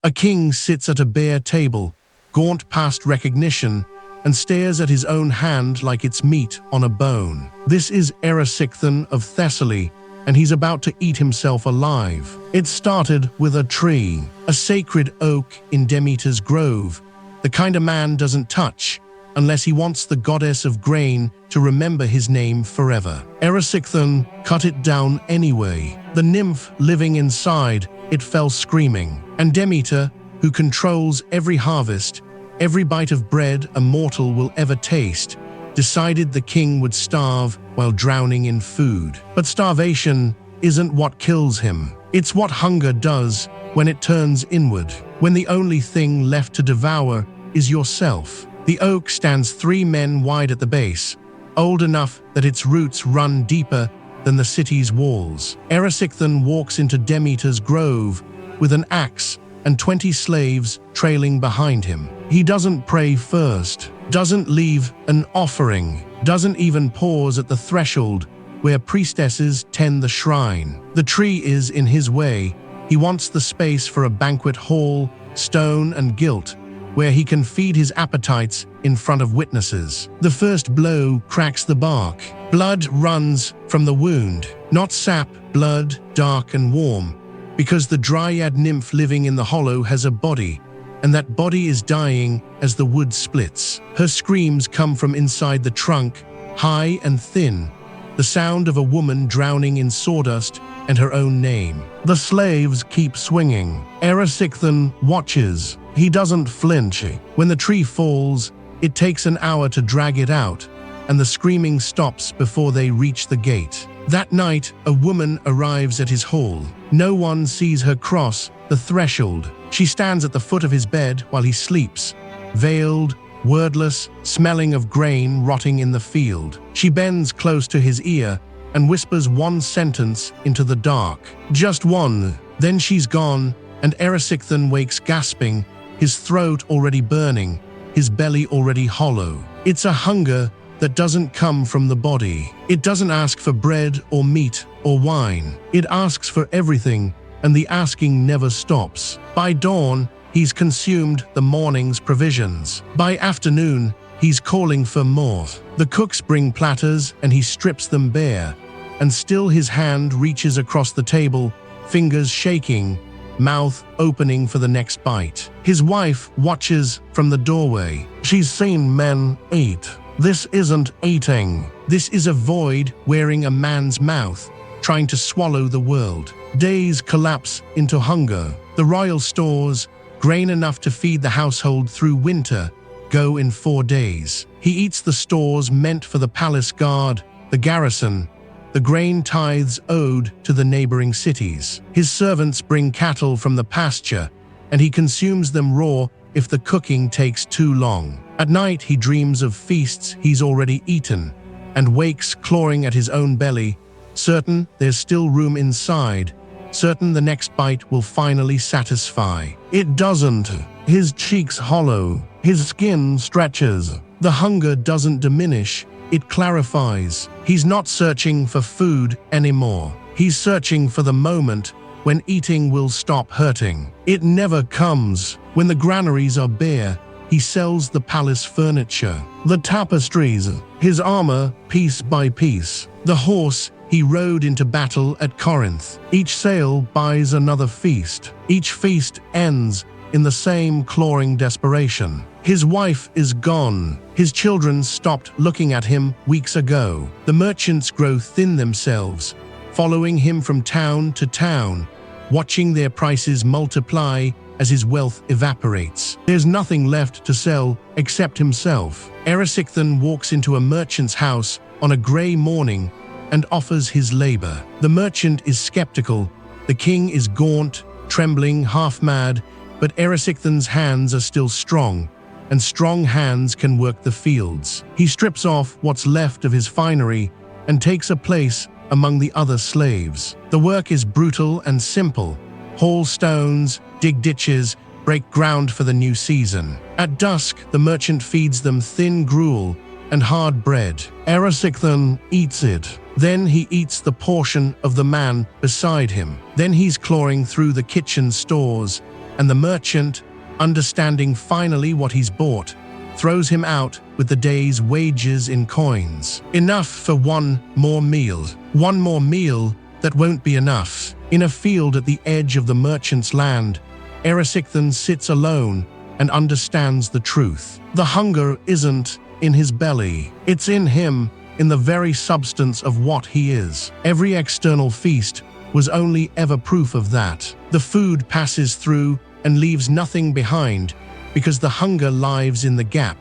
A king sits at a bare table, gaunt past recognition, and stares at his own hand like it's meat on a bone. This is Erysichthon of Thessaly, and he's about to eat himself alive. It started with a tree, a sacred oak in Demeter's grove, the kind a man doesn't touch unless he wants the goddess of grain to remember his name forever. Erysichthon cut it down anyway. The nymph living inside it fell screaming, and Demeter, who controls every harvest, every bite of bread a mortal will ever taste, decided the king would starve while drowning in food. But starvation isn't what kills him. It's what hunger does when it turns inward, when the only thing left to devour is yourself. The oak stands 3 men wide at the base, old enough that its roots run deeper than the city's walls. Erysichthon walks into Demeter's grove with an axe and 20 slaves trailing behind him. He doesn't pray first, doesn't leave an offering, doesn't even pause at the threshold where priestesses tend the shrine. The tree is in his way. He wants the space for a banquet hall, stone and gilt, where he can feed his appetites in front of witnesses. The first blow cracks the bark. Blood runs from the wound. Not sap, blood, dark and warm, because the dryad nymph living in the hollow has a body, and that body is dying as the wood splits. Her screams come from inside the trunk, high and thin, the sound of a woman drowning in sawdust and her own name. The slaves keep swinging. Erysichthon watches. He doesn't flinch. When the tree falls, it takes an hour to drag it out, and the screaming stops before they reach the gate. That night, a woman arrives at his hall. No one sees her cross the threshold. She stands at the foot of his bed while he sleeps, veiled, wordless, smelling of grain rotting in the field. She bends close to his ear and whispers one sentence into the dark. Just one. Then she's gone, and Erysichthon wakes gasping, his throat already burning, his belly already hollow. It's a hunger that doesn't come from the body. It doesn't ask for bread or meat or wine. It asks for everything, and the asking never stops. By dawn, he's consumed the morning's provisions. By afternoon, he's calling for more. The cooks bring platters and he strips them bare, and still his hand reaches across the table, fingers shaking, mouth opening for the next bite. His wife watches from the doorway. She's seen men eat. This isn't eating. This is a void wearing a man's mouth, trying to swallow the world. Days collapse into hunger. The royal stores, grain enough to feed the household through winter, go in 4 days. He eats the stores meant for the palace guard, the garrison, the grain tithes owed to the neighboring cities. His servants bring cattle from the pasture, and he consumes them raw if the cooking takes too long. At night he dreams of feasts he's already eaten, and wakes clawing at his own belly, certain there's still room inside, certain the next bite will finally satisfy. It doesn't. His cheeks hollow, his skin stretches. The hunger doesn't diminish, it clarifies. He's not searching for food anymore. He's searching for the moment when eating will stop hurting. It never comes. When the granaries are bare, he sells the palace furniture, the tapestries, his armor piece by piece, the horse he rode into battle at Corinth. Each sale buys another feast. Each feast ends in the same clawing desperation. His wife is gone. His children stopped looking at him weeks ago. The merchants grow thin themselves, following him from town to town, watching their prices multiply as his wealth evaporates. There's nothing left to sell except himself. Erysichthon walks into a merchant's house on a gray morning and offers his labor. The merchant is skeptical. The king is gaunt, trembling, half-mad, but Erysichthon's hands are still strong, and strong hands can work the fields. He strips off what's left of his finery and takes a place among the other slaves. The work is brutal and simple. Haul stones, dig ditches, break ground for the new season. At dusk, the merchant feeds them thin gruel and hard bread. Erysichthon eats it. Then he eats the portion of the man beside him. Then he's clawing through the kitchen stores, and the merchant, understanding finally what he's bought, throws him out with the day's wages in coins. Enough for one more meal. One more meal that won't be enough. In a field at the edge of the merchant's land, Erysichthon sits alone and understands the truth. The hunger isn't in his belly. It's in him, in the very substance of what he is. Every external feast was only ever proof of that. The food passes through and leaves nothing behind, because the hunger lives in the gap,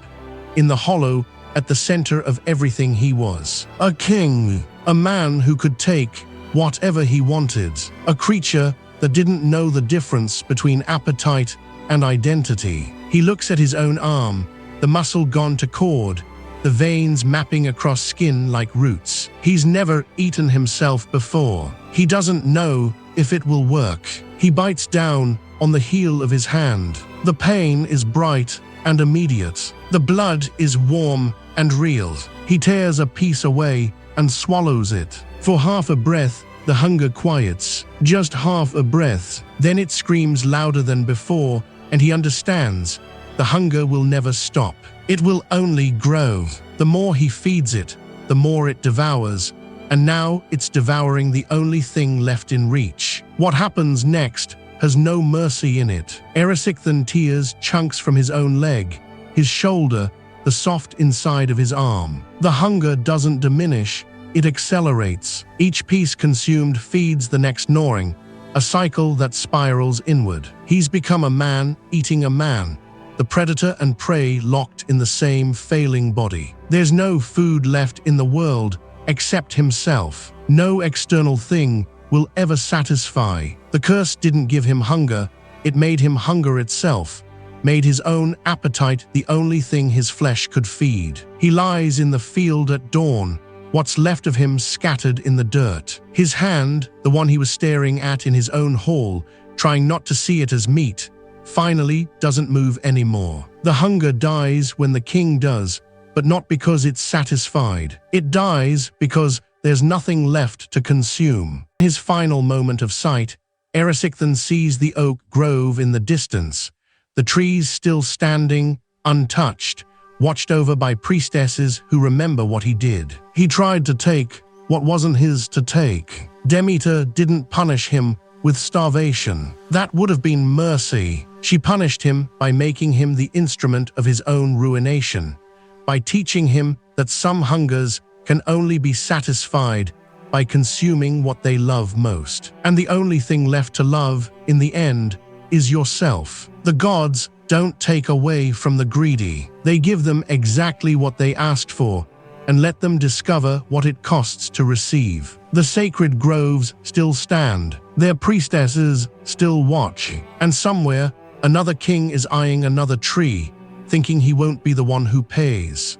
in the hollow, at the center of everything he was. A king, a man who could take whatever he wanted, a creature that didn't know the difference between appetite and identity. He looks at his own arm, the muscle gone to cord, the veins mapping across skin like roots. He's never eaten himself before. He doesn't know if it will work. He bites down on the heel of his hand. The pain is bright and immediate. The blood is warm and real. He tears a piece away and swallows it. For half a breath, the hunger quiets. Just half a breath. Then it screams louder than before, and he understands. The hunger will never stop. It will only grow. The more he feeds it, the more it devours, and now it's devouring the only thing left in reach. What happens next has no mercy in it. Erysichthon tears chunks from his own leg, his shoulder, the soft inside of his arm. The hunger doesn't diminish, it accelerates. Each piece consumed feeds the next gnawing, a cycle that spirals inward. He's become a man eating a man, the predator and prey locked in the same failing body. There's no food left in the world except himself. No external thing will ever satisfy. The curse didn't give him hunger, it made him hunger itself, made his own appetite the only thing his flesh could feed. He lies in the field at dawn, what's left of him scattered in the dirt. His hand, the one he was staring at in his own hall, trying not to see it as meat, finally doesn't move anymore. The hunger dies when the king does, but not because it's satisfied. It dies because there's nothing left to consume. In his final moment of sight, Erysichthon sees the oak grove in the distance, the trees still standing, untouched, watched over by priestesses who remember what he did. He tried to take what wasn't his to take. Demeter didn't punish him with starvation. That would have been mercy. She punished him by making him the instrument of his own ruination, by teaching him that some hungers can only be satisfied by consuming what they love most. And the only thing left to love, in the end, is yourself. The gods don't take away from the greedy. They give them exactly what they asked for, and let them discover what it costs to receive. The sacred groves still stand. Their priestesses still watch. And somewhere, another king is eyeing another tree, thinking he won't be the one who pays.